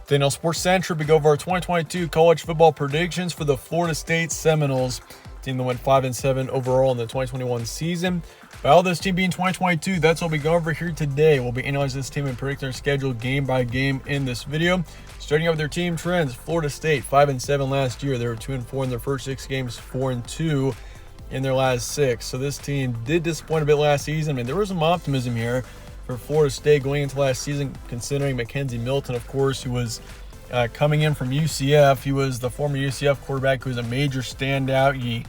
Then on Sports Central, we go over our 2022 college football predictions for the Florida State Seminoles, team that went 5-7 overall in the 2021 season. Well, this team being 2022, that's what we go over here today. We'll be analyzing this team and predicting their schedule game by game in this video. Starting out with their team trends, Florida State 5-7 last year. They were 2-4 in their first 6 games, 4-2 in their last 6. So this team did disappoint a bit last season. I mean, there was some optimism here for Florida State going into last season, considering Mackenzie Milton, of course, who was coming in from UCF. He was the former UCF quarterback who was a major standout. He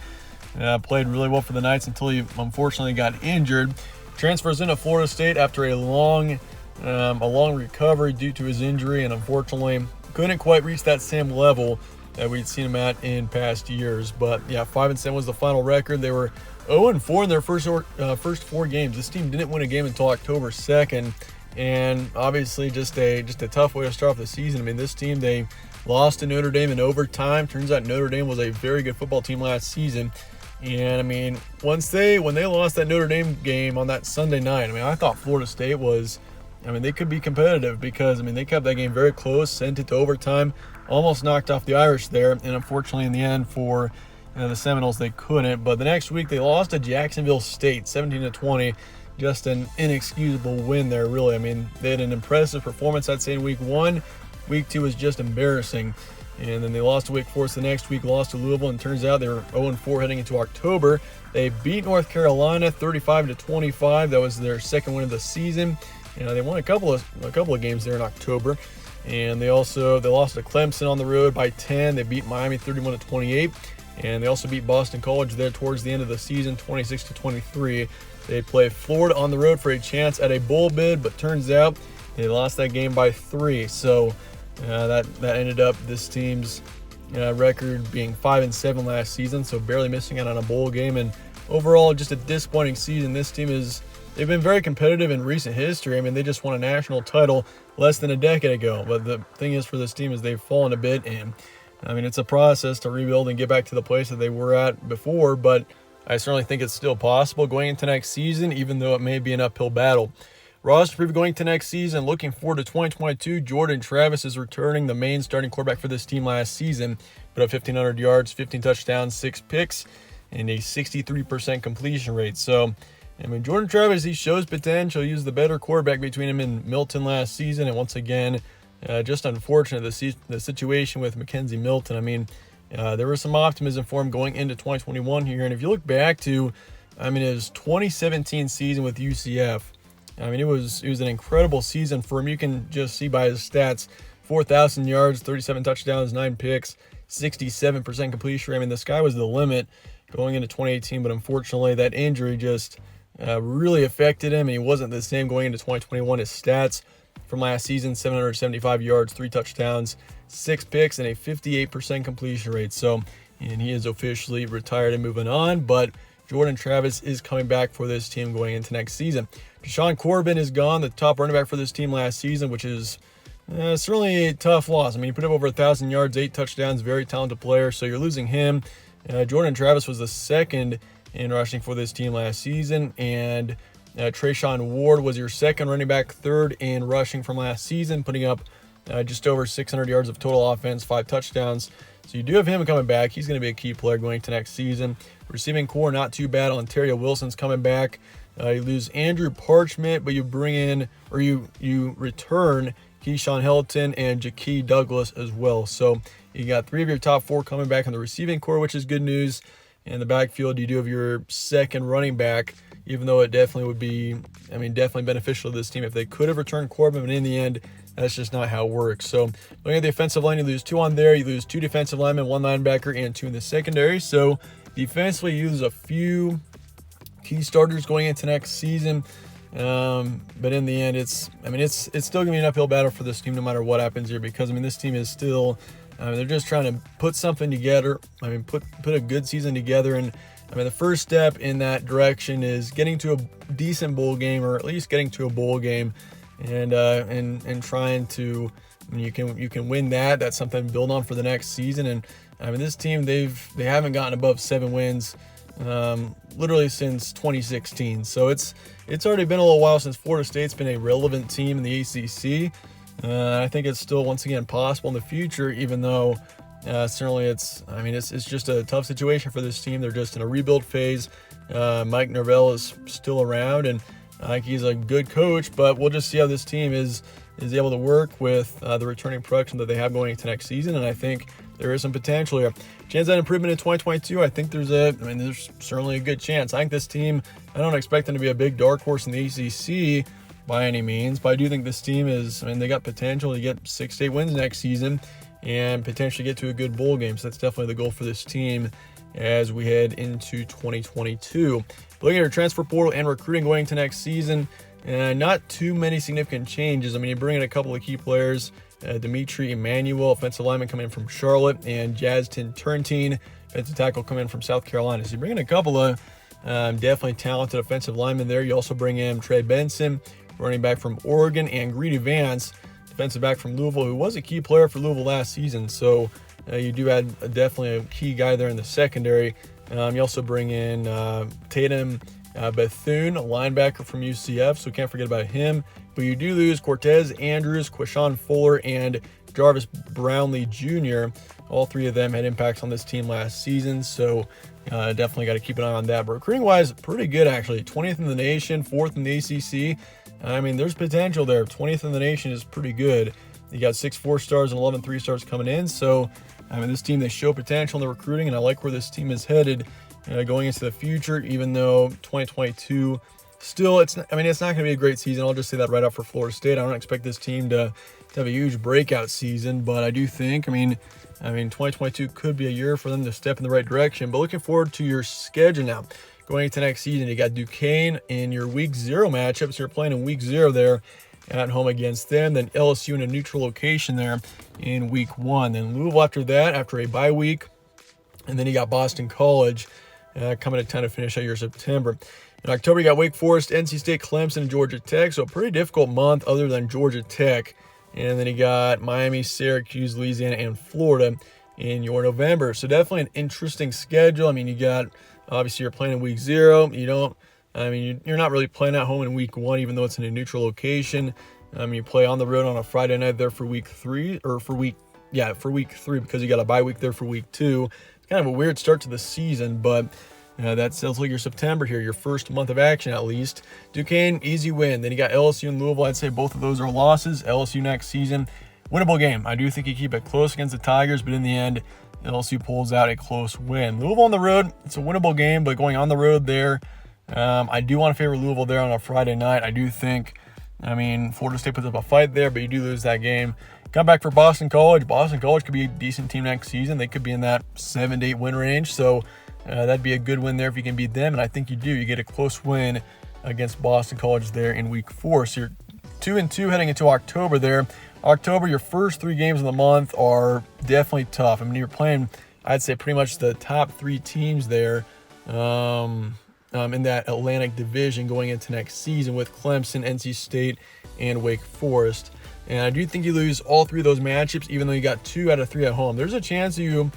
played really well for the Knights until he unfortunately got injured. Transfers into Florida State after a long recovery due to his injury, and unfortunately couldn't quite reach that same level that we'd seen him at in past years. But yeah, 5-7 was the final record. They were 0-4 in their first 4 games. This team didn't win a game until October 2nd, and obviously just a tough way to start off the season. I mean, this team, they lost to Notre Dame in overtime. Turns out Notre Dame was a very good football team last season. And I mean, when they lost that Notre Dame game on that Sunday night, I mean, I thought Florida State they could be competitive, because I mean, they kept that game very close, sent it to overtime, almost knocked off the Irish there, and unfortunately in the end for the Seminoles, they couldn't. But the next week they lost to Jacksonville State 17-20. Just an inexcusable win there, really. I mean, they had an impressive performance, I'd say, in week 1. Week 2 was just embarrassing. And then they lost to Wake Forest the next week, lost to Louisville, and turns out they were 0-4 heading into October. They beat North Carolina 35-25. That was their second win of the season. They won a couple of games there in October. And they lost to Clemson on the road by 10. They beat Miami 31-28. And they also beat Boston College there towards the end of the season, 26-23. They play Florida on the road for a chance at a bowl bid, but turns out they lost that game by 3. So that ended up this team's record being 5-7 last season, so barely missing out on a bowl game. And overall, just a disappointing season. This team they've been very competitive in recent history. I mean, they just won a national title less than a decade ago. But the thing is for this team is they've fallen a bit, and I mean, it's a process to rebuild and get back to the place that they were at before, but I certainly think it's still possible going into next season, even though it may be an uphill battle. Roster preview going to next season, looking forward to 2022. Jordan Travis is returning, the main starting quarterback for this team last season. Put up 1,500 yards, 15 touchdowns, 6 picks, and a 63% completion rate. So, I mean, Jordan Travis, he shows potential. He was the better quarterback between him and Milton last season, and once again, just unfortunate the situation with Mackenzie Milton. I mean, there was some optimism for him going into 2021 here, and if you look back to, his 2017 season with UCF, I mean, it was an incredible season for him. You can just see by his stats: 4,000 yards, 37 touchdowns, 9 picks, 67% completion rate. I mean, the sky was the limit going into 2018, but unfortunately, that injury just really affected him, and he wasn't the same going into 2021. His stats from last season: 775 yards, 3 touchdowns, 6 picks, and a 58% completion rate. So, and he is officially retired and moving on, but Jordan Travis is coming back for this team going into next season. Deshaun Corbin is gone, the top running back for this team last season, which is certainly a tough loss. I mean, he put up over 1,000 yards, 8 touchdowns, very talented player, so you're losing him. Jordan Travis was the second in rushing for this team last season, and Trayshawn Ward was your second running back, third in rushing from last season, putting up just over 600 yards of total offense, 5 touchdowns. So you do have him coming back. He's going to be a key player going into next season. Receiving core, not too bad. Ontario Wilson's coming back. You lose Andrew Parchment, but you bring in, or you return Keyshawn Helton and Jakee Douglas as well. So you got 3 of your top 4 coming back in the receiving core, which is good news. In the backfield, you do have your second running back, even though it definitely would be, definitely beneficial to this team if they could have returned Corbin, but in the end, that's just not how it works. So looking at the offensive line, you lose 2 on there. You lose 2 defensive linemen, 1 linebacker, and 2 in the secondary. So defensively, you lose a few key starters going into next season. But in the end, it's still going to be an uphill battle for this team no matter what happens here, because, this team is still, they're just trying to put something together. Put a good season together. And, the first step in that direction is getting to a decent bowl game, or at least getting to a bowl game, and trying to, you can win that. That's something to build on for the next season. And this team, they haven't gotten above 7 wins literally since 2016. So it's already been a little while since Florida State's been a relevant team in the ACC. I think it's still, once again, possible in the future, even though certainly it's just a tough situation for this team. They're just in a rebuild phase. Mike Norvell is still around, and I think he's a good coach, but we'll just see how this team is able to work with the returning production that they have going into next season, and I think there is some potential here. Chance at improvement in 2022, I think there's certainly a good chance. I think this team, I don't expect them to be a big dark horse in the ACC by any means, but I do think this team they got potential to get 6 to 8 wins next season and potentially get to a good bowl game. So that's definitely the goal for this team as we head into 2022. Looking at your transfer portal and recruiting going into next season, not too many significant changes. I mean, you bring in a couple of key players, Dimitri Emmanuel, offensive lineman, coming in from Charlotte, and Jazton Turntine, offensive tackle, coming in from South Carolina. So you bring in a couple of definitely talented offensive linemen there. You also bring in Trey Benson, running back from Oregon, and Greedy Vance, defensive back from Louisville, who was a key player for Louisville last season. So you do add definitely a key guy there in the secondary. You also bring in Tatum Bethune, a linebacker from UCF, so can't forget about him. But you do lose Cortez Andrews, Quashon Fuller, and Jarvis Brownlee Jr. All three of them had impacts on this team last season, so definitely got to keep an eye on that. But recruiting-wise, pretty good, actually. 20th in the nation, 4th in the ACC. I mean, there's potential there. 20th in the nation is pretty good. You got 6 4-stars and 11 3-stars coming in. So, I mean, this team, they show potential in the recruiting, and I like where this team is headed going into the future, even though 2022 still, it's not going to be a great season. I'll just say that right off for Florida State. I don't expect this team to have a huge breakout season, but I do think, 2022 could be a year for them to step in the right direction. But looking forward to your schedule now. Going into next season, you got Duquesne in your Week 0 matchup. So you're playing in Week 0 there at home against them. Then LSU in a neutral location there in Week 1. Then Louisville after that, after a bye week. And then you got Boston College coming to town to finish out your September. In October, you got Wake Forest, NC State, Clemson, and Georgia Tech. So a pretty difficult month other than Georgia Tech. And then you got Miami, Syracuse, Louisiana, and Florida in your November. So definitely an interesting schedule. I mean, you got, obviously, you're playing in Week 0. You're not really playing at home in Week 1, even though it's in a neutral location. You play on the road on a Friday night there for Week 3, for Week 3, because you got a bye week there for Week 2. It's kind of a weird start to the season, but that's like your September here, your first month of action at least. Duquesne, easy win. Then you got LSU and Louisville. I'd say both of those are losses. LSU next season, winnable game. I do think you keep it close against the Tigers, but in the end, LSU pulls out a close win. Louisville on the road, it's a winnable game, but going on the road there, I do want to favor Louisville there on a Friday night. I do think, Florida State puts up a fight there, but you do lose that game. Come back for Boston College. Boston College could be a decent team next season. They could be in that 7 to 8 win range, so that'd be a good win there if you can beat them, and I think you do. You get a close win against Boston College there in Week 4. So you're 2-2 heading into October there. October, your first 3 games of the month are definitely tough. You're playing, I'd say, pretty much the top 3 teams there in that Atlantic division going into next season with Clemson, NC State, and Wake Forest. And I do think you lose all 3 of those matchups, even though you got 2 out of 3 at home. There's a chance you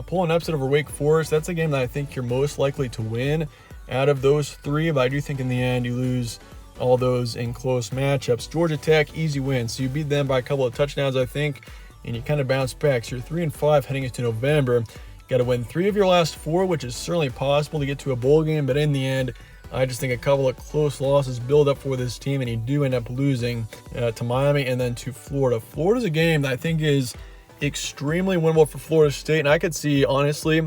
pull an upset over Wake Forest. That's a game that I think you're most likely to win out of those 3, but I do think in the end you lose all those in close matchups. Georgia Tech, easy win. So you beat them by a couple of touchdowns, I think, and you kind of bounce back. So you're 3-5 heading into November. Got to win 3 of your last 4, which is certainly possible to get to a bowl game, but in the end, I just think a couple of close losses build up for this team, and you do end up losing to Miami and then to Florida. Florida's a game that I think is extremely winnable for Florida State, and I could see, honestly,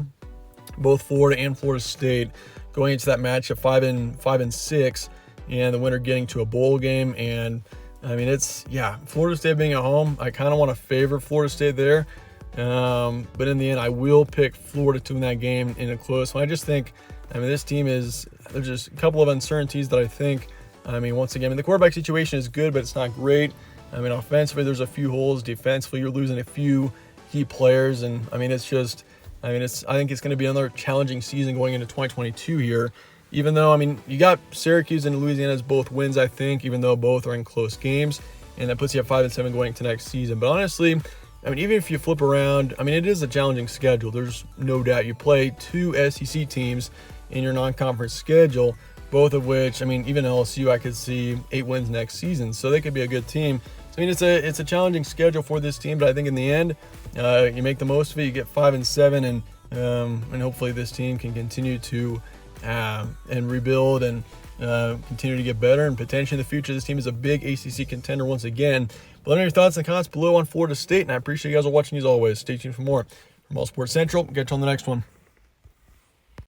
both Florida and Florida State going into that matchup 5-6, and the winner getting to a bowl game. And Florida State being at home, I kind of want to favor Florida State there, but in the end, I will pick Florida to win that game in a close one. I just think, this team there's just a couple of uncertainties that I think, once again, the quarterback situation is good, but it's not great. Offensively, there's a few holes. Defensively, you're losing a few key players, and I think it's going to be another challenging season going into 2022 here. Even though, you got Syracuse and Louisiana as both wins, I think, even though both are in close games, and that puts you at 5-7 going into next season. But honestly, even if you flip around, it is a challenging schedule. There's no doubt. You play 2 SEC teams in your non-conference schedule, both of which, even LSU, I could see 8 wins next season, so they could be a good team. It's I mean, it's a challenging schedule for this team, but I think in the end, you make the most of it. You get 5-7, and hopefully this team can continue to and rebuild and continue to get better, and potentially in the future this team is a big ACC contender once again. But let me know your thoughts and comments below on Florida State, and I appreciate you guys all watching as always. Stay tuned for more from All Sports Central. Catch you on the next one.